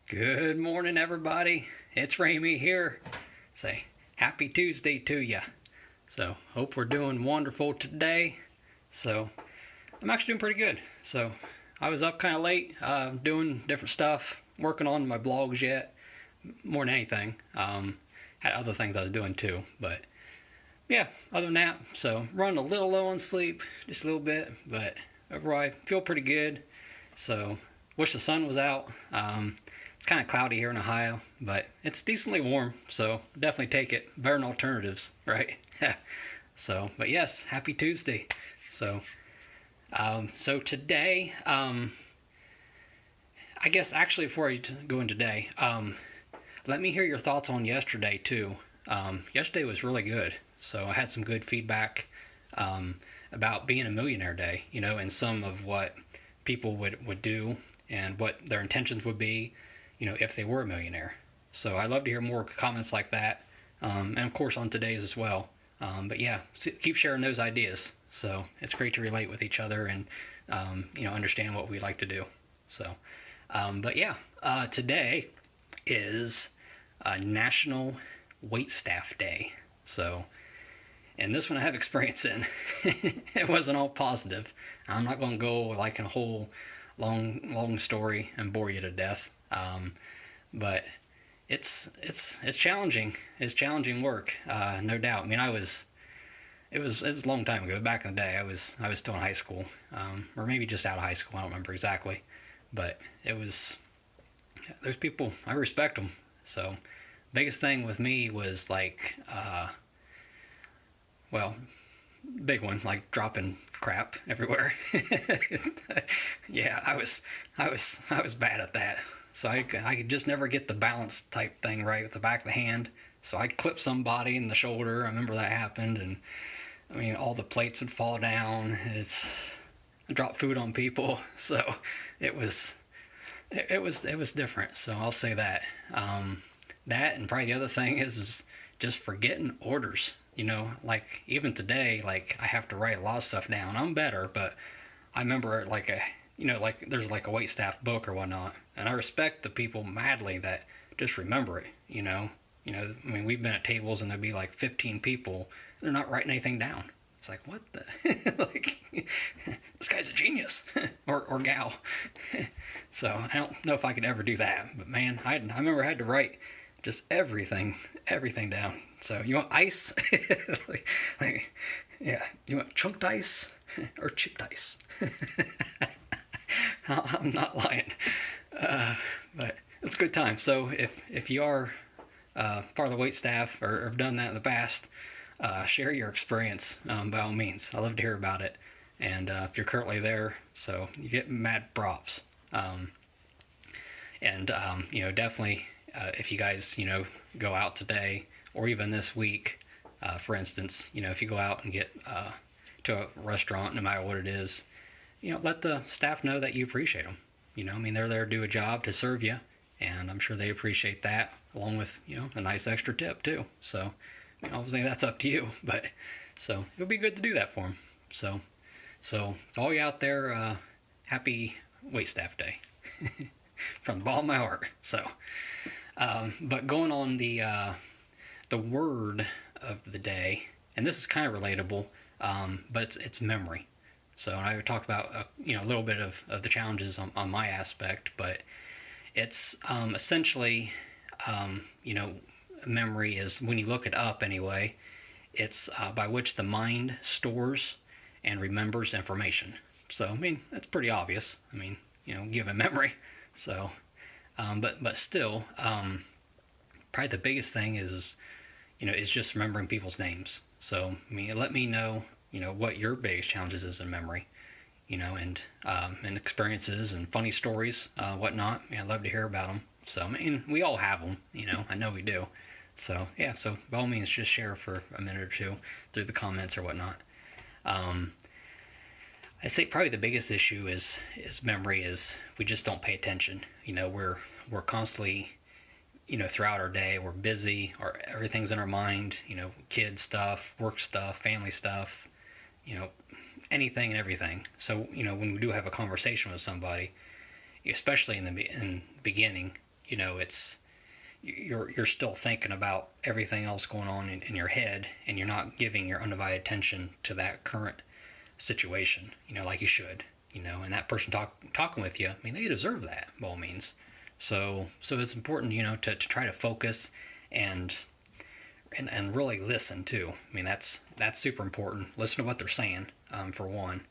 Good morning, everybody. It's Remie here. Say happy Tuesday to ya. So, hope we're doing wonderful today. So, I'm actually doing pretty good. So, I was up kind of late, doing different stuff, working on my blogs yet, more than anything. Had other things I was doing too, but yeah, other than that, so running a little low on sleep, just a little bit, but overall I feel pretty good. So, wish the sun was out. It's kind of cloudy here in Ohio, but it's decently warm, so definitely take it. Better than alternatives, right? So, but yes, happy Tuesday. So today, I guess actually before I go in today, let me hear your thoughts on yesterday too. Yesterday was really good, so I had some good feedback about being a millionaire day, and some of what people would do and what their intentions would be, if they were a millionaire. So I'd love to hear more comments like that, and of course on today's as well. But yeah, keep sharing those ideas. So it's great to relate with each other and understand what we like to do. So, but yeah, today is National Waitstaff Day. So, and this one I have experience in. It wasn't all positive. I'm not going to go like in a whole long story and bore you to death. But it's challenging. It's challenging work, no doubt. I mean, it was a long time ago. Back in the day, I was still in high school, or maybe just out of high school. I don't remember exactly, but it was those people. I respect them. So, biggest thing with me was like, big one, like dropping crap everywhere. Yeah, I was bad at that. So I could just never get the balance type thing right with the back of the hand. So I'd clip somebody in the shoulder. I remember that happened, and I mean all the plates would fall down. I dropped food on people. So it was different. So I'll say that. That and probably the other thing is just forgetting orders. Like even today, like I have to write a lot of stuff down. I'm better, but I remember like there's like a waitstaff book or whatnot, and I respect the people madly that just remember it. I mean, we've been at tables and there'd be like 15 people, they're not writing anything down. It's like, what the, like, this guy's a genius, or gal. So I don't know if I could ever do that, but man, I remember I had to write just everything down. So you want ice? Yeah, you want chunked ice or chipped ice? I'm not lying, but it's a good time. So if you are part of the wait staff or have done that in the past, share your experience by all means. I love to hear about it. And if you're currently there, so you get mad props. Definitely if you guys go out today or even this week, for instance, if you go out and get to a restaurant, no matter what it is, let the staff know that you appreciate them. I mean, they're there to do a job to serve you, and I'm sure they appreciate that, along with, a nice extra tip too. So, obviously that's up to you, but so it would be good to do that for them. So to all you out there, happy Waitstaff Day from the bottom of my heart. So, but going on the word of the day, and this is kind of relatable, but it's memory. So I talked about a little bit of the challenges on my aspect, but it's essentially memory is, when you look it up anyway, it's by which the mind stores and remembers information. So I mean that's pretty obvious. I mean given memory. So but still, probably the biggest thing is just remembering people's names. So I mean, let me know what your biggest challenges is in memory, and experiences and funny stories, whatnot. I'd love to hear about them. So I mean, we all have them, I know we do. So yeah, so by all means, just share for a minute or two through the comments or whatnot. I'd say probably the biggest issue is memory is we just don't pay attention. We're constantly, throughout our day, we're busy, or everything's in our mind, kid stuff, work stuff, family stuff, anything and everything. So, when we do have a conversation with somebody, especially in the beginning, it's you're still thinking about everything else going on in your head, and you're not giving your undivided attention to that current situation, like you should, and that person talking with you, I mean, they deserve that by all means. So it's important, to try to focus and really listen too. I mean, that's super important. Listen to what they're saying, for one,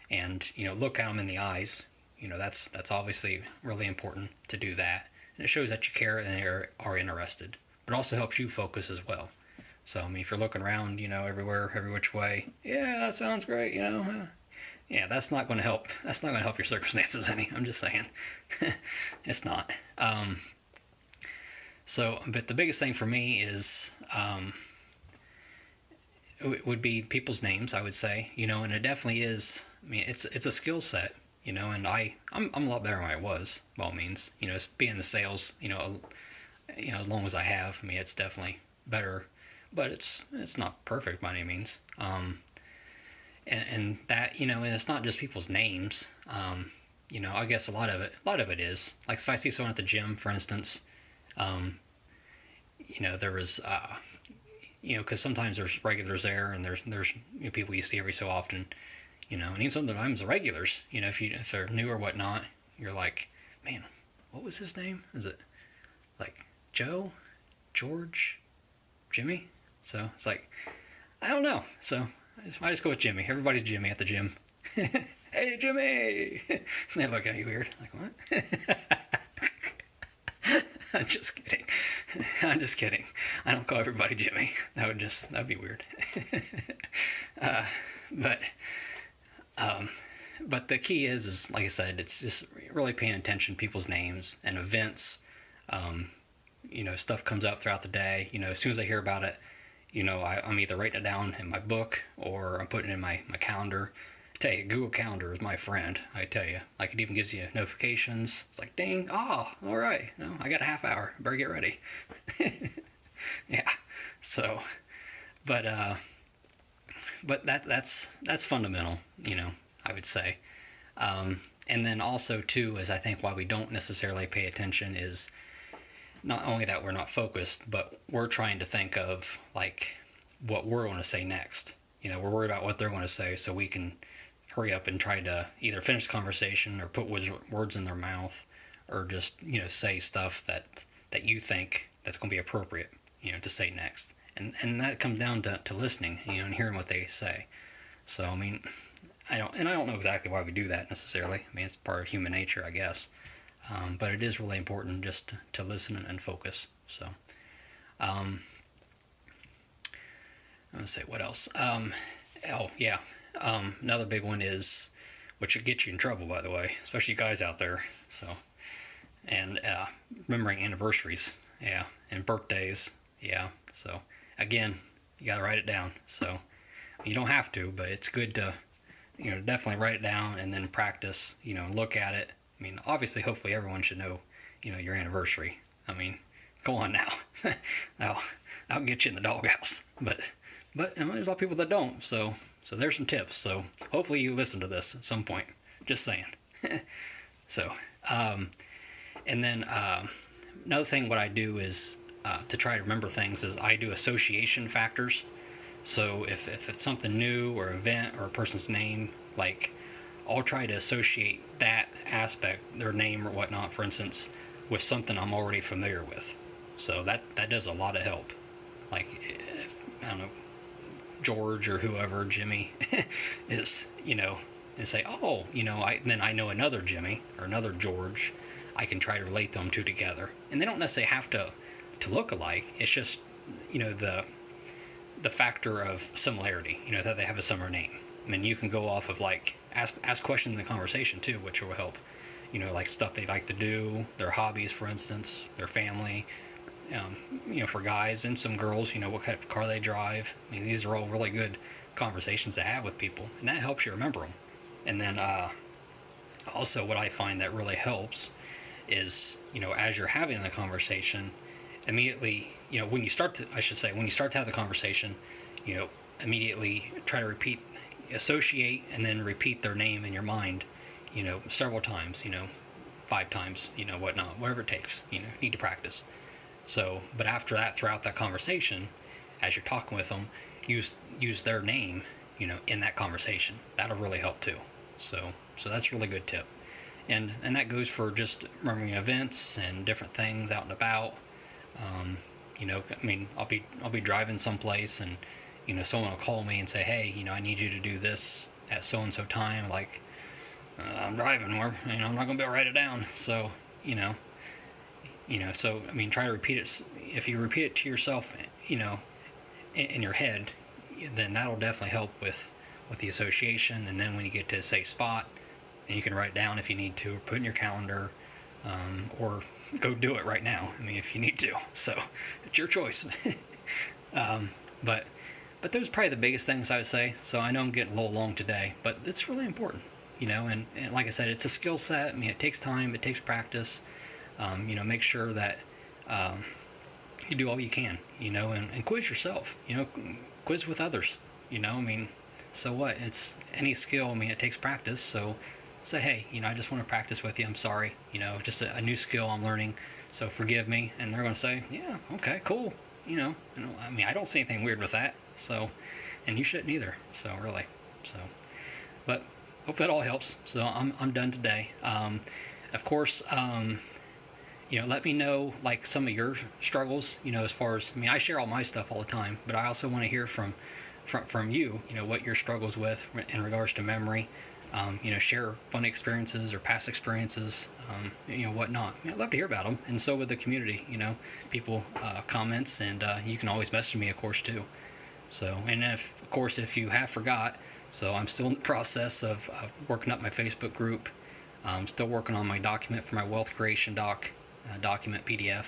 and look at them in the eyes. That's obviously really important to do that, and it shows that you care and they are interested. But it also helps you focus as well. So I mean, if you're looking around, everywhere, every which way, yeah, that sounds great, yeah, that's not going to help. That's not going to help your circumstances any. I'm just saying, it's not. But the biggest thing for me is, it would be people's names, I would say, and it definitely is. I mean, it's a skill set, and I'm a lot better than I was, by all means. Being in the sales, as long as I have, I mean, it's definitely better, but it's not perfect by any means. And that, and it's not just people's names. I guess a lot of it is, like, if I see someone at the gym, for instance, there was, because sometimes there's regulars there, and there's people you see every so often, and even sometimes the regulars, if they're new or whatnot, you're like, man, what was his name? Is it like Joe, George, Jimmy? So it's like, I don't know. So I just go with Jimmy. Everybody's Jimmy at the gym. Hey, Jimmy! They look at you weird. Like, what? I'm just kidding. I'm just kidding. I don't call everybody Jimmy. That'd be weird. But the key is like I said, it's just really paying attention to people's names and events. Stuff comes up throughout the day. As soon as I hear about it, I'm either writing it down in my book or I'm putting it in my calendar. I tell you, Google Calendar is my friend. I tell you, like, it even gives you notifications. It's like, ding, all right, I got a half hour. Better get ready. Yeah. So, but that's fundamental. I would say. And then also too is, I think, why we don't necessarily pay attention is not only that we're not focused, but we're trying to think of, like, what we're going to say next. We're worried about what they're going to say, so we can hurry up and try to either finish the conversation or put words in their mouth, or just, say stuff that you think that's going to be appropriate, to say next. And that comes down to listening, and hearing what they say. So, I mean, I don't know exactly why we do that necessarily. I mean, it's part of human nature, I guess. But it is really important just to listen and focus. So, I'm gonna say, what else? Another big one is, which should get you in trouble, by the way, especially you guys out there. So, and remembering anniversaries, and birthdays, So, again, you gotta write it down. So, you don't have to, but it's good to, definitely write it down and then practice. Look at it. I mean, obviously, hopefully, everyone should know, your anniversary. I mean, go on now. I'll get you in the doghouse. But there's a lot of people that don't. So there's some tips. So hopefully you listen to this at some point. Just saying. So, and then another thing, what I do is to try to remember things is I do association factors. So if it's something new or event or a person's name, like, I'll try to associate that aspect, their name or whatnot, for instance, with something I'm already familiar with. So that does a lot of help. Like, if, I don't know, George or whoever, Jimmy, is, and say, then I know another Jimmy or another George. I can try to relate them two together. And they don't necessarily have to look alike. It's just, the factor of similarity, that they have a similar name. I mean, you can go off of, like, ask questions in the conversation too, which will help. Like stuff they like to do, their hobbies, for instance, their family. For guys and some girls, what kind of car they drive. I mean, these are all really good conversations to have with people, and that helps you remember them. And then also, what I find that really helps is, as you're having the conversation, immediately, when you start to have the conversation, immediately try to associate and then repeat their name in your mind, several times, 5 times, whatnot, whatever it takes, need to practice. So, but after that, throughout that conversation, as you're talking with them, use their name, in that conversation. That'll really help too. So that's a really good tip. And that goes for just remembering events and different things out and about. I'll be driving someplace, and someone will call me and say, hey, I need you to do this at so and so time. Like, I'm driving, or I'm not gonna be able to write it down. So try to repeat it. If you repeat it to yourself, in your head, then that'll definitely help with the association. And then when you get to a safe spot, then you can write it down if you need to, or put it in your calendar, or go do it right now. If you need to. So it's your choice. But those are probably the biggest things I would say. So I know I'm getting a little long today, but it's really important, and like I said, it's a skill set. It takes time, it takes practice. Make sure that you do all you can, and quiz yourself, quiz with others, so what? It's any skill, it takes practice. So say, hey, I just want to practice with you. I'm sorry, just a new skill I'm learning. So forgive me. And they're going to say, yeah, okay, cool. I don't see anything weird with that. So, and you shouldn't either. So really, but hope that all helps. So I'm done today. Of course, let me know like some of your struggles, as far as, I share all my stuff all the time, but I also want to hear from you, what your struggles with in regards to memory. Share fun experiences or past experiences, whatnot. I'd love to hear about them, and so would the community. People comments, and you can always message me, of course, too. So, and if you have forgot, so I'm still in the process of working up my Facebook group. I'm still working on my document for my wealth creation document PDF.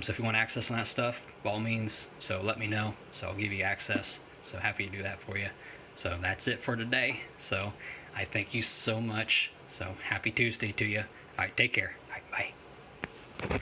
So if you want access on that stuff, by all means, so let me know. So I'll give you access. So happy to do that for you. So that's it for today. So I thank you so much. So happy Tuesday to you. All right, take care. All right, bye.